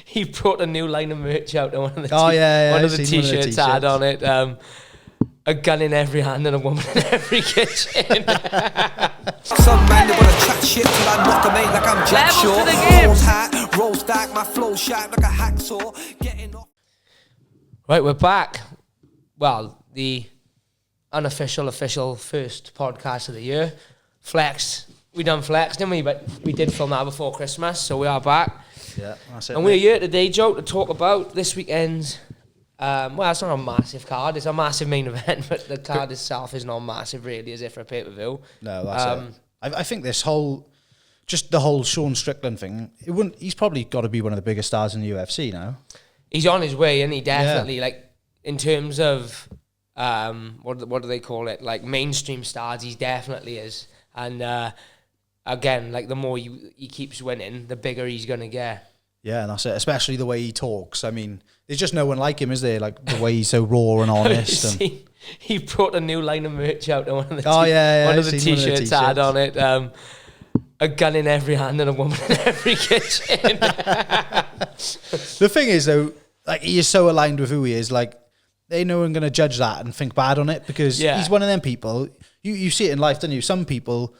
he brought a new line of merch out, and one of the one of the t-shirts had on it a gun in every hand and a woman in every kitchen. Some man they wanna chat shit till I knock 'em ain't like I'm Jack Levels Shaw. to the game. Rolls hat, roll stack, my flow sharp like a hacksaw. Getting off. Right, we're back. Well, the unofficial, official first podcast of the year. Flex. We done Flex, didn't we? But we did film that before Christmas, so we are back. Yeah, that's it. And we're here today, Joe, to talk about this weekend's... well, it's not a massive card. It's a massive main event, but the card itself is not massive, really, as if for a pay-per-view. No, that's it. I think this whole... Just the whole Sean Strickland thing, he's probably got to be one of the biggest stars in the UFC now. He's on his way, and he definitely, like, in terms of... what do they call it? Like, mainstream stars, he definitely is. And, again, like, the more he keeps winning, the bigger he's going to get. Yeah, and that's it. Especially the way he talks. I mean, there's just no one like him, is there? Like, the way he's so raw and honest. He brought a new line of merch out, and one of the one of the t-shirts had on it a gun in every hand and a woman in every kitchen. The thing is, though, like, he is so aligned with who he is. Like, they know I'm going to judge that and think bad on it because he's one of them people. You see it in life, don't you? Some people...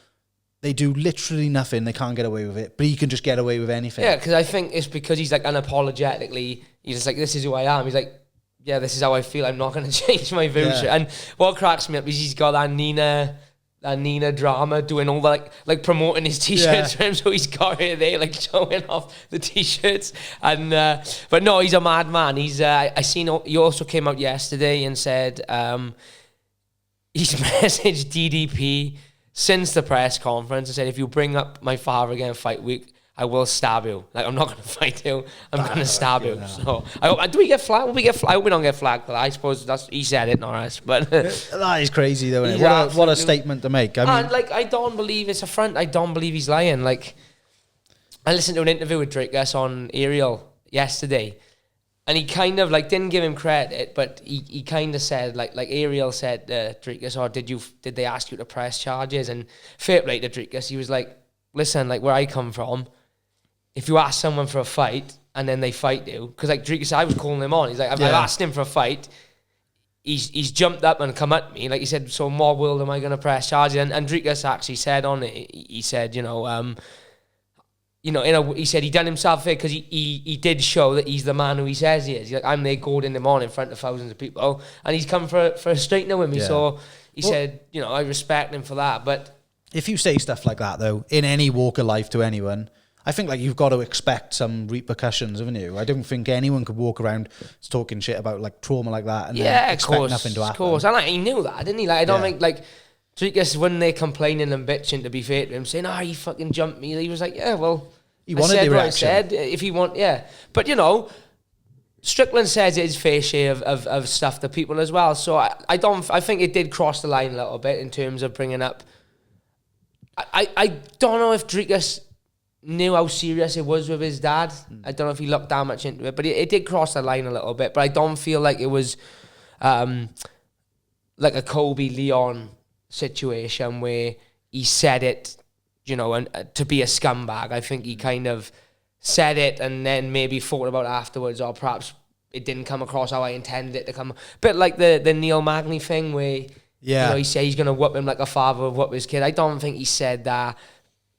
They do literally nothing. They can't get away with it. But he can just get away with anything. Yeah, because I think it's because he's like unapologetically, he's just like, this is who I am. He's like, yeah, this is how I feel. I'm not going to change my views. Yeah. And what cracks me up is he's got that Nina drama doing all the, like promoting his t-shirts for him. So he's got it there, like showing off the t-shirts. And but no, he's a madman. He's I seen he also came out yesterday and said he's messaged DDP since the press conference and said, if you bring up my father again fight week, I will stab you. Like, I'm not going to fight you. I'm going to stab you. So, do we get flagged? Will we get flagged? I hope we don't get flagged, but I suppose he said it, not us. But that is crazy, though, isn't it? What a statement to make. I mean, like, I don't believe it's a front. I don't believe he's lying. Like, I listened to an interview with Drickus on Ariel yesterday, and he kind of, like, didn't give him credit, but he kind of said, like Ariel said, Drickus, did they ask you to press charges? And fair play to Drickus, he was like, listen, like, where I come from, if you ask someone for a fight and then they fight you, because, like, Drickus, I was calling him on. He's like, I've asked him for a fight. He's jumped up and come at me. Like, he said, so more world am I going to press charges? And Drickus actually said on it, he said, he said he done himself fair because he did show that he's the man who he says he is. He's like, I'm there gold in the morning in front of thousands of people, and he's come for a straightener with me. So he said, I respect him for that. But if you say stuff like that, though, in any walk of life to anyone, I think, like, you've got to expect some repercussions, haven't you? I don't think anyone could walk around talking shit about, like, trauma like that and expect nothing to happen. Of course, and he knew that, didn't he? Like, I don't think, like, Drickus, when they're complaining and bitching, to be fair to him, saying, he fucking jumped me, he was like, yeah, well, he wanted the reaction. I said, if he want, But, Strickland says it is fair share of stuff to people as well. So I think it did cross the line a little bit in terms of bringing up. I don't know if Drickus knew how serious it was with his dad. I don't know if he looked that much into it, but it did cross the line a little bit. But I don't feel like it was like a Kobe Leon situation where he said it, and to be a scumbag. I think he kind of said it and then maybe thought about it afterwards, or perhaps it didn't come across how I intended it to come. Bit like the Neil Magny thing where he said he's going to whoop him like a father would whoop his kid. I don't think he said that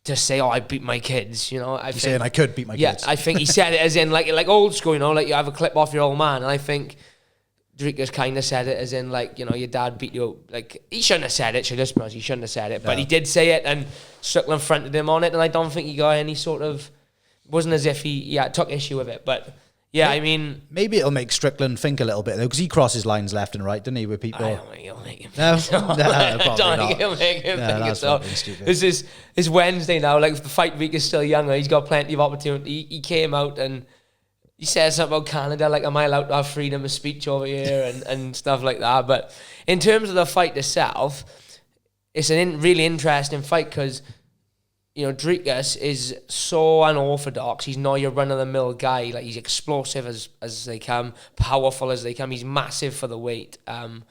to say, I beat my kids, He's saying I could beat my kids. Yeah, I think he said it as in like old school, like you have a clip off your old man. And I think Drickus kind of said it as in like, your dad beat you. Like, he shouldn't have said it, he shouldn't have said it. But he did say it, and Strickland fronted him on it, and I don't think he got any sort of... wasn't as if he took issue with it. But, I mean... Maybe it'll make Strickland think a little bit, though, because he crosses lines left and right, doesn't he, with people... I don't think he'll make him think so. No, probably not. He'll make him think that's so. stupid. It's Wednesday now, like, the fight week is still younger, he's got plenty of opportunity. He came out and he said something about Canada, like, am I allowed to have freedom of speech over here and stuff like that. But in terms of the fight itself, it's a really interesting fight because, Drickus is so unorthodox. He's not your run-of-the-mill guy. Like, he's explosive as they come, powerful as they come. He's massive for the weight. And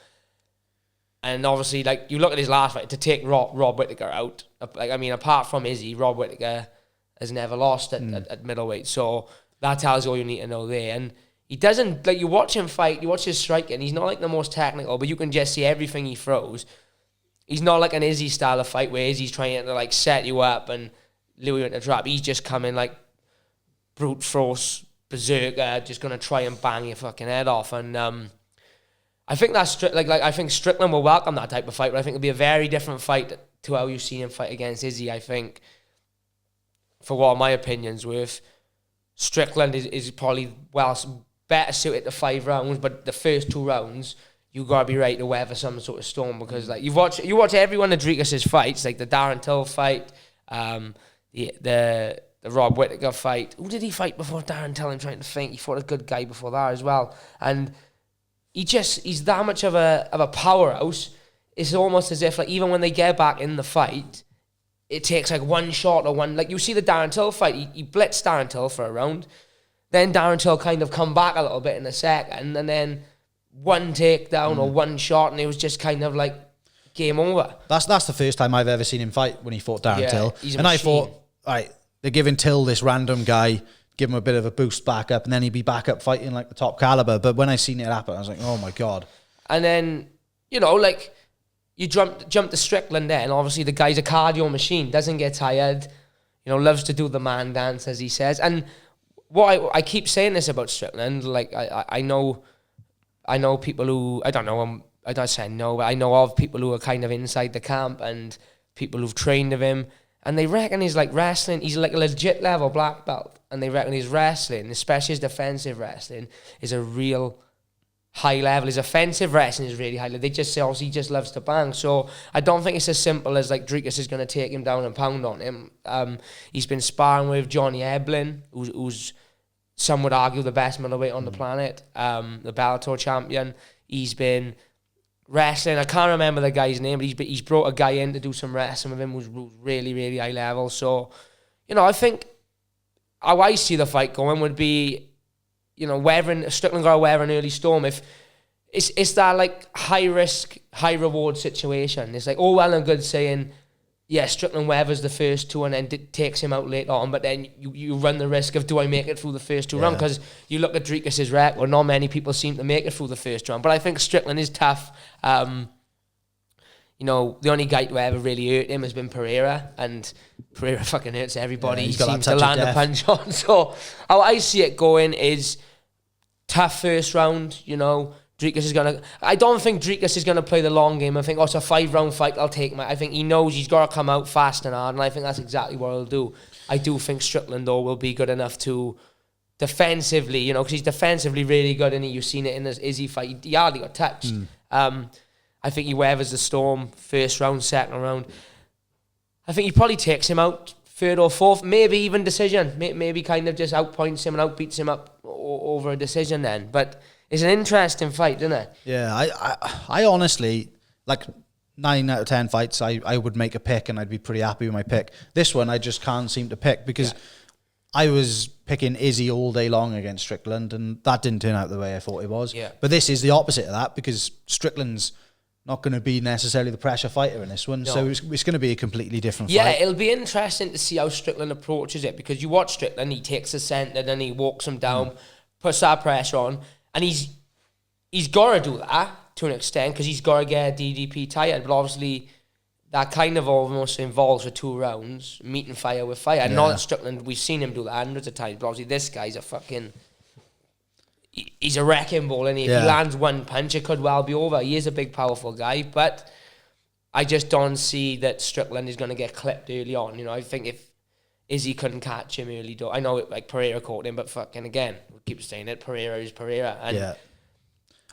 obviously, like, you look at his last fight, to take Rob Whittaker out, like, I mean, apart from Izzy, Rob Whittaker has never lost at middleweight. So That tells you all you need to know there. And he doesn't, like, you watch him fight, you watch his striking, he's not like the most technical, but you can just see everything he throws. He's not like an Izzy style of fight where Izzy's trying to like set you up and lure you into a trap. He's just coming like brute force, berserker, just going to try and bang your fucking head off. And I think that's I think Strickland will welcome that type of fight, but I think it'll be a very different fight to how you've seen him fight against Izzy. I think, for what my opinion's worth, Strickland is probably better suited to 5 rounds, but the first 2 rounds you gotta be ready to weather some sort of storm, because like you watch every one of Dricus's fights, like the Darren Till fight, the Rob Whittaker fight. Who did he fight before Darren Till? I'm trying to think. He fought a good guy before that as well, and he's that much of a powerhouse. It's almost as if like even when they get back in the fight, it takes like one shot or one, like you see the Darren Till fight, he blitzed Darren Till for a round, then Darren Till kind of come back a little bit in a second, and then one takedown or one shot, and it was just kind of like game over. That's the first time I've ever seen him fight, when he fought Darren Till. And I thought, right, they're giving Till, this random guy, give him a bit of a boost back up, and then he'd be back up fighting like the top caliber. But when I seen it happen, I was like, oh my God. And then, you know, like, you jump to Strickland there, and obviously the guy's a cardio machine, doesn't get tired, you know, loves to do the man dance, as he says. And what I keep saying this about Strickland, like, I know people who, I don't know, I don't say no, but I know of people who are kind of inside the camp and people who've trained with him, and they reckon he's like wrestling, he's like a legit level black belt, and they reckon his wrestling, especially his defensive wrestling, is a real high level. His offensive wrestling is really high level. They just say, he just loves to bang. So I don't think it's as simple as like Dricus is going to take him down and pound on him. He's been sparring with Johnny Eblin, who's some would argue the best middleweight on the planet, the Bellator champion. He's been wrestling, I can't remember the guy's name, but he's brought a guy in to do some wrestling with him who's really, really high level. So, you know, I think how I see the fight going would be, you know, Strickland got to weather an early storm. If it's that like high risk, high reward situation. It's like all well and good saying, yeah, Strickland weathers the first 2 and then takes him out later on, but then you run the risk of, do I make it through the first 2 rounds? Because you look at Dricus's record, not many people seem to make it through the first round. But I think Strickland is tough. You know, the only guy to ever really hurt him has been Pereira, and Pereira fucking hurts everybody. He seems to land a punch on. So how I see it going is tough first round, you know. I don't think Dricus is going to play the long game. I think, it's a 5-round fight, I'll take I think he knows he's got to come out fast and hard, and I think that's exactly what he'll do. I do think Strickland, though, will be good enough to defensively, you know, because he's defensively really good, and you've seen it in his Izzy fight. He hardly got touched. I think he weathers the storm, first round, second round. I think he probably takes him out, 3rd or 4th, maybe even decision. Maybe kind of just outpoints him and outbeats him up over a decision then. But it's an interesting fight, isn't it? Yeah, I honestly, like 9 out of 10 fights, I would make a pick and I'd be pretty happy with my pick. This one, I just can't seem to pick because I was picking Izzy all day long against Strickland, and that didn't turn out the way I thought it was. Yeah. But this is the opposite of that, because Strickland's not going to be necessarily the pressure fighter in this one. No. So it's going to be a completely different fight. Yeah, it'll be interesting to see how Strickland approaches it, because you watch Strickland, he takes the centre, then he walks him down, puts that pressure on, and he's got to do that to an extent, because he's got to get DDP tired. But obviously, that kind of almost involves for 2 rounds, meeting fire with fire. And not Strickland, we've seen him do that hundreds of times, but obviously this guy's a fucking... He's a wrecking ball, and if he lands one punch, it could well be over. He is a big, powerful guy, but I just don't see that Strickland is going to get clipped early on. You know, I think if Izzy couldn't catch him early, I know like Pereira caught him, but fucking again, we keep saying it, Pereira is Pereira. And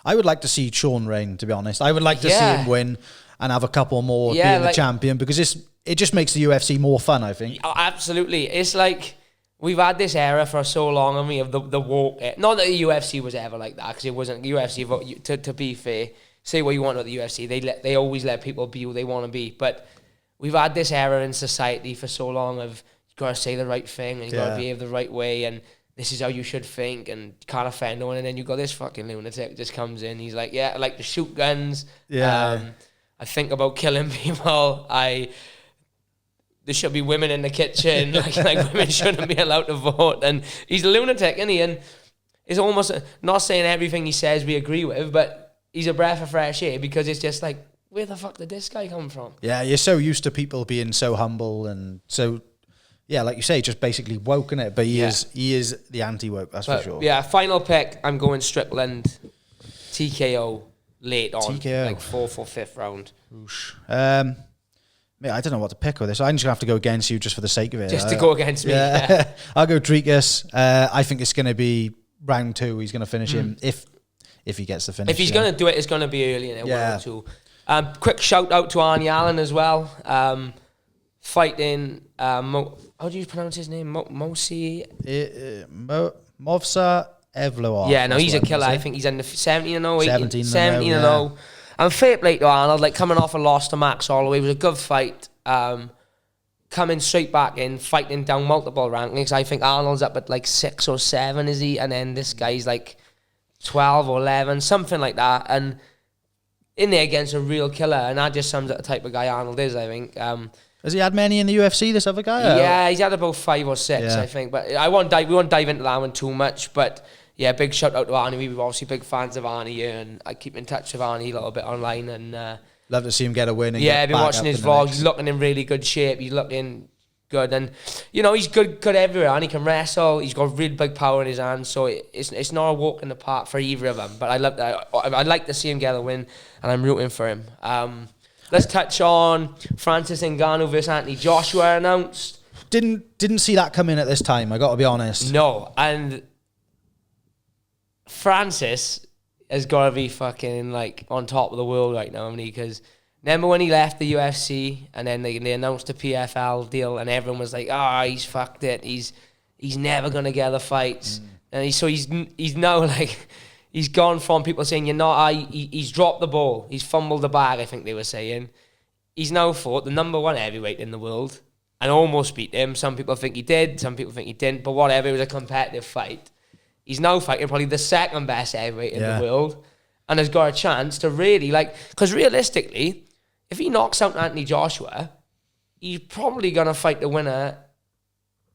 I would like to see Sean reign, to be honest. I would like to see him win and have a couple more being the champion, because it just makes the UFC more fun, I think. Absolutely. It's like... We've had this era for so long, and we have the walk. Not that the UFC was ever like that, because it wasn't UFC. To be fair, say what you want about the UFC, they always let people be who they want to be. But we've had this era in society for so long of you got to say the right thing and you got to behave the right way, and this is how you should think, and can't offend no one. And then you got this fucking lunatic just comes in. He's like, I like to shoot guns. I think about killing people. there should be women in the kitchen, like women shouldn't be allowed to vote, and he's a lunatic, isn't he? And it's almost not saying everything he says we agree with, but he's a breath of fresh air because it's just like, where the fuck did this guy come from? Yeah, you're so used to people being so humble and so, yeah, like you say, just basically woke in it. But he is the anti-woke, that's for sure. Yeah, final pick, I'm going Strickland, TKO late on, TKO. like 4th or 5th round. Mate, I don't know what to pick with this. I'm just going to have to go against you just for the sake of it. Just to go against me. Yeah. I'll go Drikas. I think it's going to be round 2. He's going to finish him if he gets the finish. If he's going to do it, it's going to be early in it. 1 or 2. Quick shout out to Arnie Allen as well. Fighting, how do you pronounce his name? Movsar Evloev. Yeah, no, he's a killer. I think he's in the 17-0, 17-0. And fair play to Arnold, like coming off a loss to Max Holloway, it was a good fight. Coming straight back in, fighting down multiple rankings. I think Arnold's up at like 6 or 7, is he? And then this guy's like 12 or 11, something like that. And in there against a real killer, and that just sums up the type of guy Arnold is, I think. Has he had many in the UFC, this other guy? Yeah, he's had about 5 or 6, I think. But we won't dive into that one too much, but yeah, big shout out to Arnie. We're obviously big fans of Arnie here, and I keep in touch with Arnie a little bit online. And love to see him get a win. And I've been watching his vlogs. He's looking in really good shape. He's looking good, and he's good everywhere. And he can wrestle. He's got real big power in his hands. So it's not a walk in the park for either of them. But I'd like to see him get a win, and I'm rooting for him. Let's touch on Francis Ngannou versus Anthony Joshua announced. Didn't see that come in at this time. I got to be honest. No, and Francis has got to be fucking like on top of the world right now, because remember when he left the UFC and then they announced the PFL deal and everyone was like, he's fucked it. He's never gonna get the fights, and he's now like he's gone from people saying he's dropped the ball, he's fumbled the bag. I think they were saying he's now fought the number 1 heavyweight in the world and almost beat him. Some people think he did, some people think he didn't, but whatever. It was a competitive fight. He's now fighting probably the 2nd best heavyweight in the world and has got a chance to really, because realistically, if he knocks out Anthony Joshua, he's probably going to fight the winner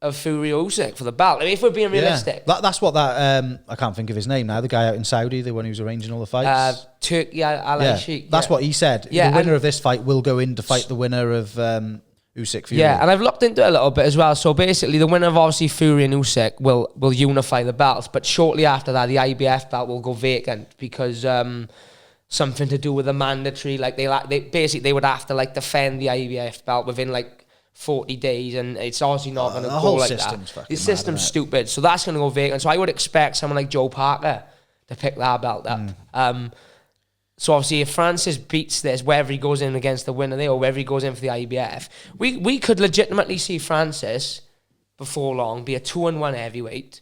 of Fury Usyk for the belt. I mean, if we're being realistic. That's what I can't think of his name now, the guy out in Saudi, the one who was arranging all the fights. Sheikh. That's what he said. The winner of this fight will go in to fight the winner of Usyk Fury. Yeah, and I've looked into it a little bit as well. So basically, the winner of obviously Fury and Usyk will unify the belts, but shortly after that, the IBF belt will go vacant because something to do with the mandatory. Like they would have to defend the IBF belt within 40 days, and it's obviously not going to go like that. The system's stupid, so that's going to go vacant. So I would expect someone like Joe Parker to pick that belt up. So obviously, if Francis beats this, whether he goes in against the winner there or whether he goes in for the IBF, we could legitimately see Francis before long be a 2-1 heavyweight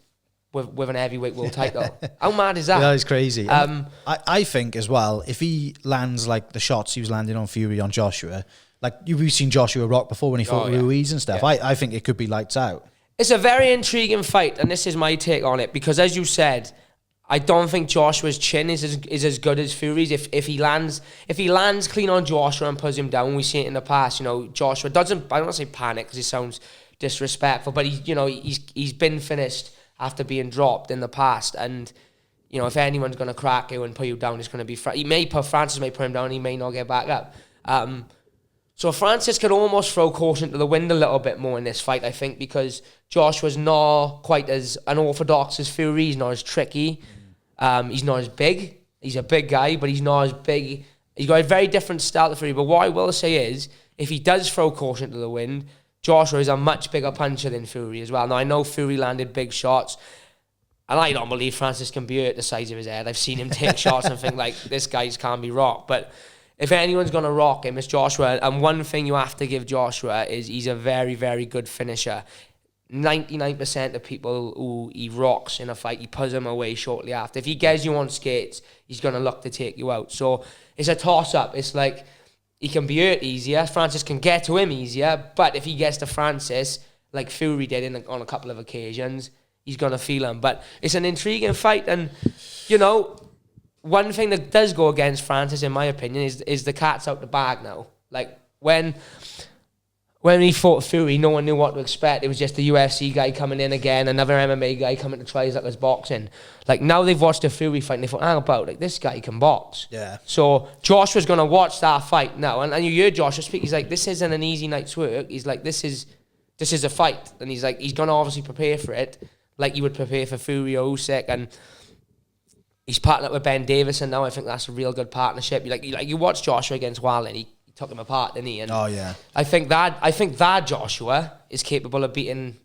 with an heavyweight world title. How mad is that? That is crazy. I think as well, if he lands the shots he was landing on Fury on Joshua, we've seen Joshua rock before when he fought Ruiz and stuff. I think it could be lights out. It's a very intriguing fight, and this is my take on it, because as you said, I don't think Joshua's chin is as good as Fury's. If he lands clean on Joshua and puts him down, we see it in the past. Joshua doesn't. I don't want to say panic because it sounds disrespectful, but he's been finished after being dropped in the past. And if anyone's going to crack you and put you down, it's going to be Francis may put him down, and he may not get back up. So Francis could almost throw caution to the wind a little bit more in this fight, I think, because Joshua's not quite as unorthodox as Fury. He's not as tricky. He's not as big. He's a big guy, but he's not as big. He's got a very different style to Fury. But what I will say is, if he does throw caution to the wind, Joshua is a much bigger puncher than Fury as well. Now, I know Fury landed big shots, and I don't believe Francis can be hurt the size of his head. I've seen him take shots and think, this guy's can't be rocked. But if anyone's going to rock him, it's Joshua. And one thing you have to give Joshua is he's a very, very good finisher. 99% of people who he rocks in a fight, he puts them away shortly after. If he gets you on skates, he's going to look to take you out. So it's a toss-up. It's he can be hurt easier. Francis can get to him easier. But if he gets to Francis, like Fury did on a couple of occasions, he's going to feel him. But it's an intriguing fight. And, one thing that does go against Francis, in my opinion, is the cat's out the bag now. when he fought Fury, no one knew what to expect. It was just the UFC guy coming in again, another MMA guy coming to try his luck as boxing. Like, now they've watched a Fury fight and they thought, hang about, like, this guy can box. Yeah. So Joshua's going to watch that fight now. And you hear Joshua speak, he's like, this isn't an easy night's work. He's like, this is a fight. And he's like, he's going to obviously prepare for it like you would prepare for Fury or Usyk. And he's partnered up with Ben Davison now. I think that's a real good partnership. You watch Joshua against Wilder, he took him apart, didn't he? And oh yeah. I think that Joshua is capable of beating.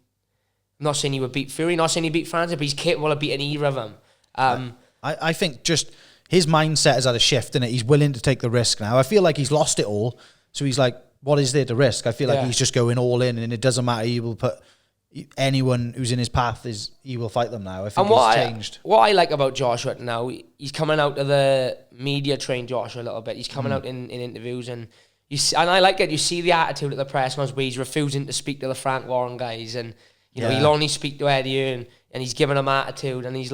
I'm not saying he would beat Fury, not saying he beat Francis, but he's capable of beating either of them. I think just his mindset has had a shift in it. He's willing to take the risk now. I feel like he's lost it all, so he's like, what is there to risk? I feel like he's just going all in, and it doesn't matter. He will put anyone who's in his path, he will fight them now. I think he's changed. What I like about Joshua now, he's coming out of the media trained Joshua a little bit. He's coming out in interviews, and I like it. You see the attitude at the press conference where he's refusing to speak to the Frank Warren guys, and he'll only speak to Eddie and he's giving them attitude, and he's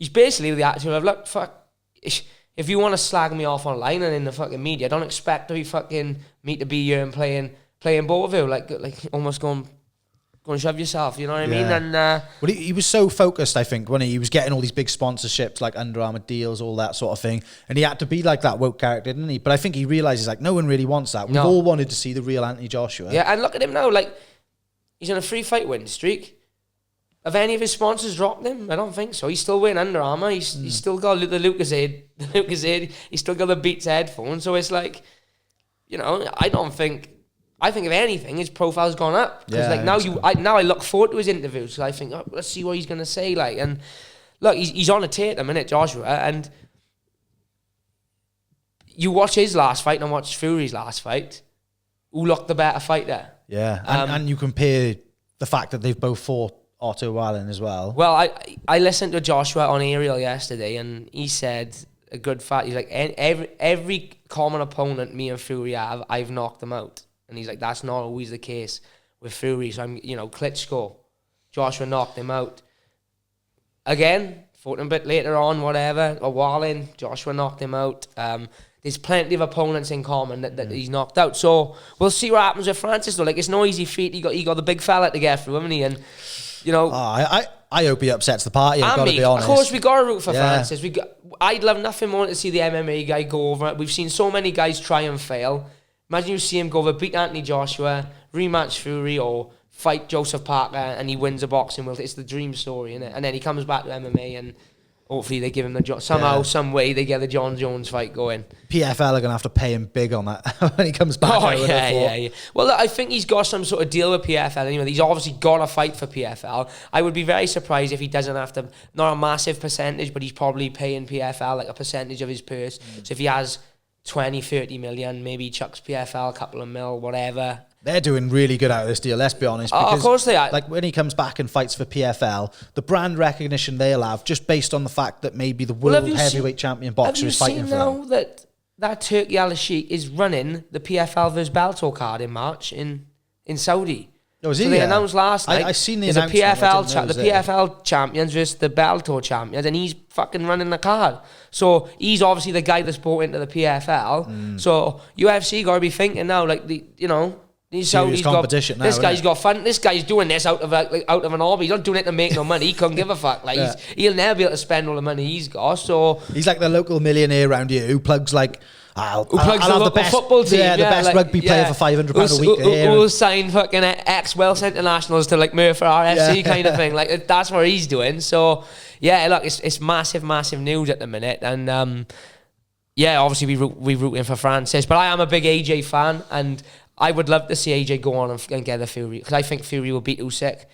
basically with the attitude of, look, fuck, if you want to slag me off online and in the fucking media, don't expect to be fucking me to be here and playing Beauville, like almost going and shove yourself, you know what I mean? And well, he was so focused, I think, when he was getting all these big sponsorships, like Under Armour deals, all that sort of thing, and he had to be like that woke character, didn't he? But I think he realizes, like, no one really wants that. We've all wanted to see the real Anthony Joshua. Yeah, and look at him now, like, he's on a 3-fight win streak. Have any of his sponsors dropped him? I don't think so. He's still wearing Under Armour. He's still got the Lucozade. He's still got the Beats headphones. So it's like, I think if anything, his profile's gone up. Because now I look forward to his interviews. So I think, let's see what he's going to say. Like, and look, he's on a tear at the minute, Joshua. And you watch his last fight and watch Fury's last fight. Who looked the better fighter? Yeah, and you compare the fact that they've both fought Otto Wallin as well. Well, I listened to Joshua on Ariel yesterday, and he said a good fact. He's like, every common opponent me and Fury have, I've knocked them out. And he's like, that's not always the case with Fury. So Klitschko, Joshua knocked him out. Again, fought him a bit later on, whatever. Or Wallin, Joshua knocked him out. There's plenty of opponents in common that he's knocked out. So we'll see what happens with Francis though. Like, it's no easy feat. He got the big fella to get through, haven't he? And I hope he upsets the party. I've got to be honest. Of course, we got to root for Francis. I'd love nothing more to see the MMA guy go over it. We've seen so many guys try and fail. Imagine you see him go over, beat Anthony Joshua, rematch Fury, or fight Joseph Parker, and he wins a boxing world. It's the dream story, isn't it? And then he comes back to MMA, and hopefully they give him the somehow, some way, they get the John Jones fight going. PFL are going to have to pay him big on that when he comes back. Oh, yeah. Well, look, I think he's got some sort of deal with PFL anyway. He's obviously got to fight for PFL. I would be very surprised if he doesn't have to, not a massive percentage, but he's probably paying PFL like a percentage of his purse. So if he has 20, 30 million, maybe he chucks PFL a couple of mil, whatever. They're doing really good out of this deal, let's be honest. Because, of course they are. Like, when he comes back and fights for PFL, the brand recognition they'll have, just based on the fact that maybe the world heavyweight champion boxer is fighting for them. Have you seen now that Turki Al-Sheikh is running the PFL vs Bellator card in March in Saudi? Oh, is he? So they announced last night. I seen the announcement. The PFL champions versus the Bellator champions, and he's fucking running the card. So he's obviously the guy that's bought into the PFL. So UFC got to be thinking now, like, these Saudis competition now, this guy's got fun. This guy's doing this out of an hobby. He's not doing it to make no money. He couldn't give a fuck. Like, he'll never be able to spend all the money he's got. So he's like the local millionaire around here who plugs like. I'll have the best football team. Yeah, the best rugby player for £500 a week. Who'll sign fucking ex-Welsh internationals to like Murphy RFC kind of thing. Like, that's what he's doing. So yeah, look, it's massive news at the minute, and obviously we rooting for Francis, but I am a big AJ fan, and I would love to see AJ go on and get the Fury, because I think Fury will beat Usyk.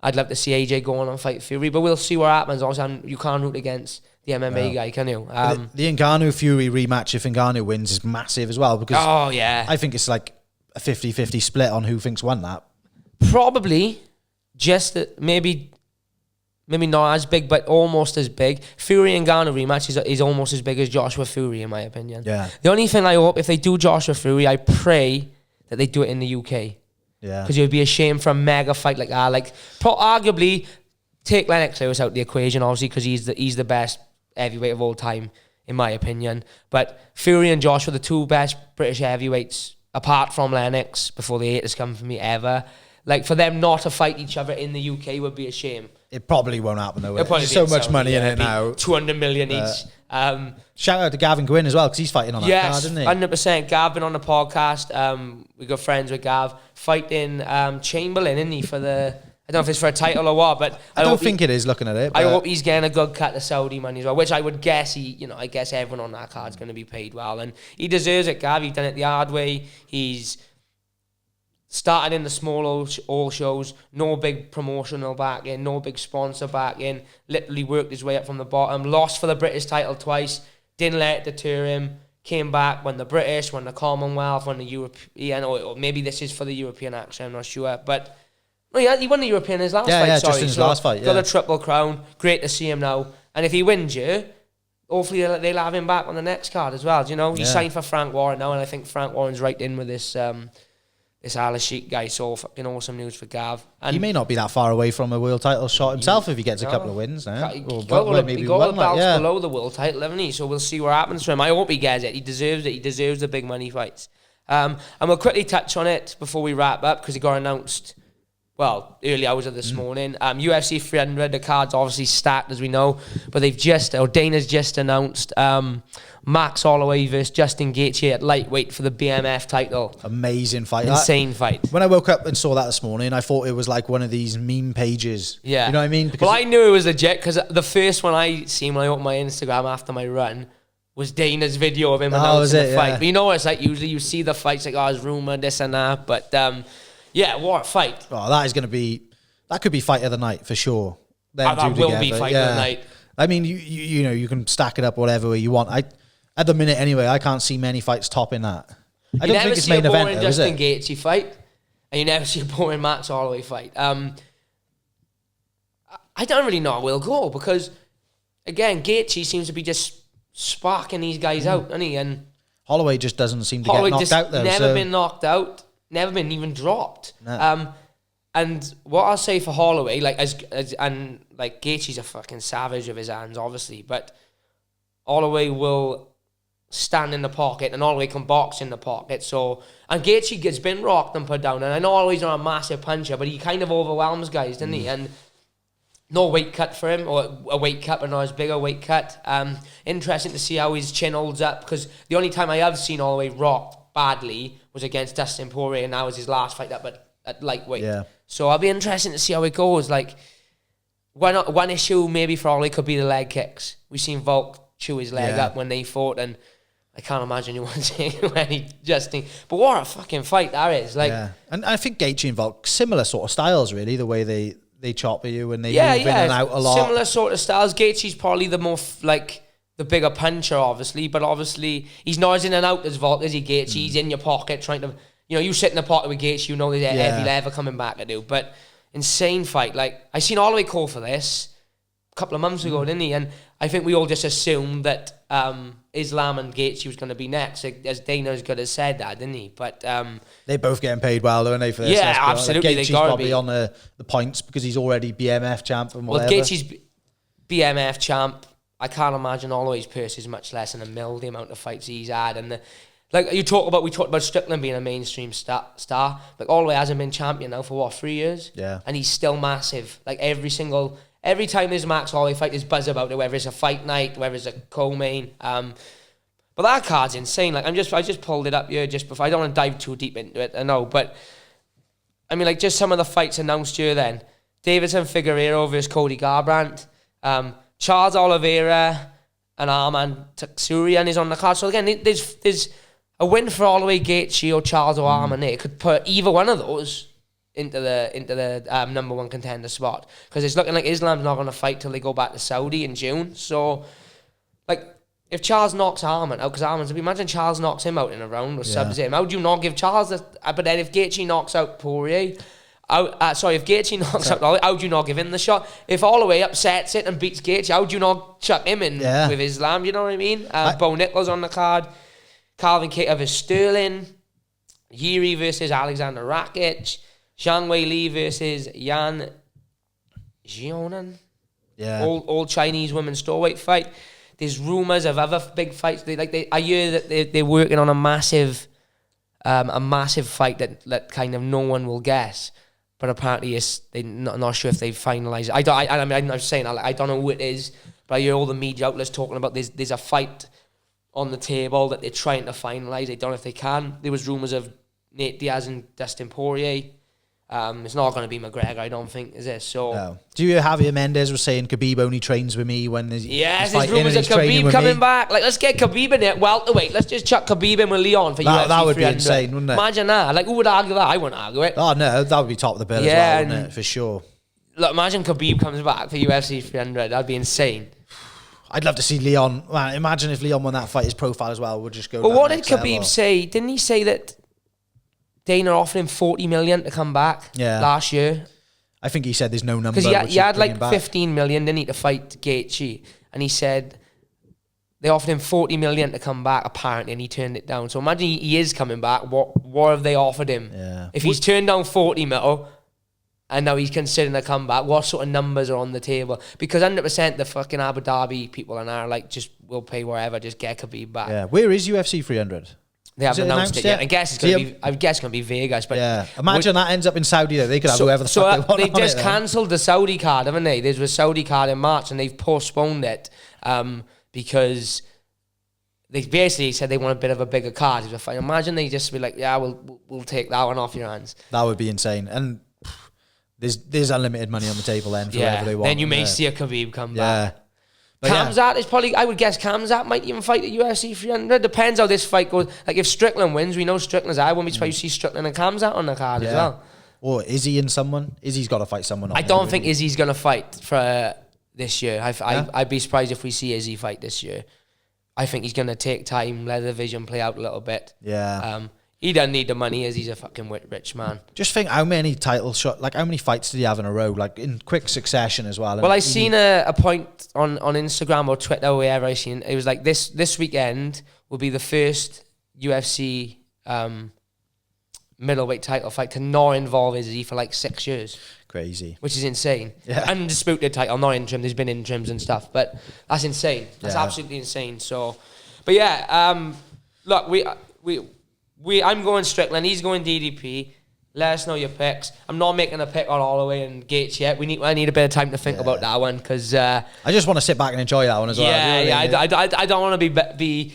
I'd love to see AJ go on and fight Fury, but we'll see what happens. Also, you can't root against the MMA guy, can you? The Ngannou Fury rematch, if Ngannou wins, is massive as well, because I think it's like a 50-50 split on who thinks won that. Probably just maybe not as big, but almost as big. Fury and Ngannou rematch is almost as big as Joshua Fury, in my opinion. Yeah. The only thing I hope, if they do Joshua Fury, I pray that they do it in the UK. Yeah. Because it would be a shame for a mega fight like that. Like, arguably, take Lennox Lewis out of the equation, obviously, because he's the best heavyweight of all time, in my opinion. But Fury and Joshua, the two best British heavyweights apart from Lennox, before the haters come for me ever. Like, for them not to fight each other in the UK would be a shame. It probably won't happen though. There's so much money in it now. 200 million each. Shout out to Gavin Gwynn as well, because he's fighting on that card, isn't he? 100%. Gav been on the podcast. We got friends with Gav fighting Chamberlain, isn't he, for the... I don't know if it's for a title or what, but I don't think it is, looking at it. I hope he's getting a good cut of Saudi money as well, which I would guess I guess everyone on that card's going to be paid well, and he deserves it. Gav, he's done it the hard way. He's started in the small all shows, no big promotional backing, no big sponsor backing, literally worked his way up from the bottom, lost for the British title twice, didn't let it deter him, came back, won the British, won the Commonwealth, won the European, or maybe this is for the European actually, I'm not sure, but he won the European in his last fight. Just in his last fight, got a triple crown, great to see him now, and if he wins you, hopefully they'll have him back on the next card as well, He's signed for Frank Warren now, and I think Frank Warren's right in with this Al-Sheikh guy, so fucking awesome news for Gav. And he may not be that far away from a world title shot himself if he gets a couple of wins now. He got the belts below the world title, haven't he? So we'll see what happens to him. I hope he gets it. He deserves it. He deserves the big money fights. And we'll quickly touch on it before we wrap up, because it got announced, early hours of this morning. UFC 300, the card's obviously stacked, as we know, but Dana's just announced Max Holloway versus Justin Gaethje at lightweight for the BMF title. Amazing fight. Insane fight. When I woke up and saw that this morning, I thought it was like one of these meme pages. Yeah. You know what I mean? Because I knew it was legit, because the first one I seen when I opened my Instagram after my run was Dana's video of him announcing the fight. Yeah. But you know what it's like? Usually you see the fights like, it's rumored, this and that, but... what a fight. That could be fight of the night for sure. That will be fight of the night. I mean, you can stack it up whatever way you want. At the minute anyway, I can't see many fights topping that. I don't think it's main event though, is it? You never see a boring Justin Gaethje fight, and you never see a boring Max Holloway fight. I don't really know how we'll go, because, again, Gaethje seems to be just sparking these guys out, doesn't he? And Holloway just doesn't seem to get knocked out though. Never been knocked out. Never been even dropped. No. And what I'll say for Holloway, Gaethje's a fucking savage with his hands, obviously, but Holloway will stand in the pocket, and Holloway can box in the pocket. So, and Gaethje has been rocked and put down, and I know Holloway's not a massive puncher, but he kind of overwhelms guys, doesn't he? And no weight cut for him, or a weight cut, but not as big a weight cut. Interesting to see how his chin holds up, because the only time I have seen Holloway rocked badly was against Dustin Poirier, and that was his last fight up at lightweight. Yeah. So I'll be interested to see how it goes. Like, one issue maybe for Holloway could be the leg kicks. We've seen Volk chew his leg up when they fought, and I can't imagine you want to take any Justin. But what a fucking fight that is! Like, and I think Gaethje and Volk, similar sort of styles, really. The way they chop at you and they move in and out a lot. Similar sort of styles. Gaethje's probably the more the bigger puncher, obviously, but obviously he's not as in and out as Volk, is he, Gaethje? He's in your pocket trying to, you sit in the pocket with Gaethje, there's a heavy lever coming back at you. But insane fight. Like, I seen Holloway call for this a couple of months ago, didn't he? And I think we all just assumed that Islam and Gaethje was going to be next, as Dana's good as said that, didn't he? But they're both getting paid well, though, aren't they? For this? Yeah, absolutely. Gaethje's probably on the points because he's already BMF champ and whatever. Well, Gaethje's BMF champ. I can't imagine Holloway's purse is much less than a mil, the amount of fights he's had. And we talked about Strickland being a mainstream star. Like, Holloway hasn't been champion now for 3 years? Yeah. And he's still massive. Like, every time there's a Max Holloway fight, there's buzz about it, whether it's a fight night, whether it's a co-main. But that card's insane. Like, I just pulled it up here just before. I don't want to dive too deep into it, I know. But, I mean, just some of the fights announced here then. Davidson Figueiredo versus Cody Garbrandt. Charles Oliveira and Arman Taksurian is on the card. So again, there's a win for Holloway, Gaethje, or Charles or Arman. It could put either one of those into the number one contender spot, because it's looking like Islam's not going to fight till they go back to Saudi in June. So, like, if Charles knocks Arman out, because imagine Charles knocks him out in a round or subs him. How do you not give Charles but then if Gaethje knocks out Poirier, if Gaethje knocks out Holloway, how do you not give him the shot? If Holloway upsets it and beats Gaethje, how do you not chuck him in with Islam? You know what I mean? Bo Nickal's on the card. Calvin Kattar versus Sterling. Yuri versus Alexander Rakic. Zhang Wei Li versus Yan Xiaonan. Yeah. All Chinese women's strawweight fight. There's rumours of other big fights. I hear that they're working on a massive a massive fight that kind of no one will guess. But apparently, they're not sure if they've finalised it. I'm saying, I don't know who it is, but I hear all the media outlets talking about there's a fight on the table that they're trying to finalise. I don't know if they can. There was rumours of Nate Diaz and Dustin Poirier. It's not going to be McGregor, I don't think, is it? So, no. Do you have Javier Mendez was saying Khabib only trains with me when there's there's rumours of Khabib coming back. Like, let's get Khabib in it. Welterweight. Let's just chuck Khabib in with Leon for UFC 300. That would be insane, wouldn't it? Imagine that. Like, who would argue that? I wouldn't argue it. Oh no, that would be top of the bill as well, wouldn't it? For sure. Look, imagine Khabib comes back for UFC 300. That'd be insane. I'd love to see Leon. Man, imagine if Leon won that fight. His profile as well would just go. But what did Khabib say? Didn't he say that Dana offered him 40 million to come back last year? I think he said there's no number. Because he had like 15 million, didn't he, to fight Gaethje? And he said they offered him 40 million to come back, apparently, and he turned it down. So imagine he is coming back. What have they offered him? Yeah. If he's turned down 40 mil and now he's considering a comeback, what sort of numbers are on the table? Because 100% the fucking Abu Dhabi people are like, just we'll pay wherever, just get Khabib back. Yeah. Where is UFC 300? They haven't announced it yet. I guess it's going to be Vegas. But yeah, imagine that ends up in Saudi. Though. They could have whoever the fuck they want. They've just cancelled the Saudi card, haven't they? There's a Saudi card in March, and they've postponed it because they basically said they want a bit of a bigger card. Imagine they just be like, yeah, we'll take that one off your hands. That would be insane. And there's unlimited money on the table then for whatever they want. Then you may see a Khabib come back. Kamzat is probably, I would guess Kamzat might even fight at UFC 300. Depends how this fight goes. Like if Strickland wins, we know Strickland's I won't be surprised you see Strickland and Kamzat on the card as well. Or Izzy and someone. Izzy's got to fight someone. I don't think Izzy's going to fight for this year. I'd be surprised if we see Izzy fight this year. I think he's going to take time, let the division play out a little bit. Yeah. He doesn't need the money as he's a fucking rich man. Just think how many title shots, like how many fights did he have in a row, like in quick succession as well. Well, I seen a point on Instagram or Twitter or wherever I seen it was like this weekend will be the first UFC middleweight title fight to not involve Izzy for like 6 years. Crazy. Which is insane. Yeah. Undisputed title, not interim. There's been interims and stuff, but that's insane. That's absolutely insane. So, but yeah, look, I'm going Strickland. He's going DDP. Let us know your picks. I'm not making a pick on Holloway and Gaethje yet. I need a bit of time to think about that one because I just want to sit back and enjoy that one as well. I don't want to be.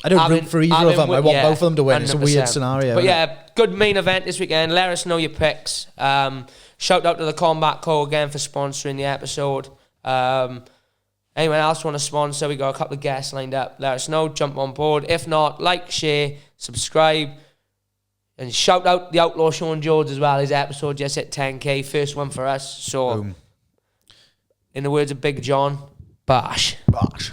I don't root for either of them. I want both of them to win. 100%. It's a weird scenario. But yeah, good main event this weekend. Let us know your picks. Shout out to the Combat Co again for sponsoring the episode. Anyone else want to sponsor? We got a couple of guests lined up. Let us know. Jump on board. If not, like, share, subscribe. And shout out the Outlaw Sean George as well. His episode just hit 10K. First one for us. So, in the words of Big John, bash. Bash.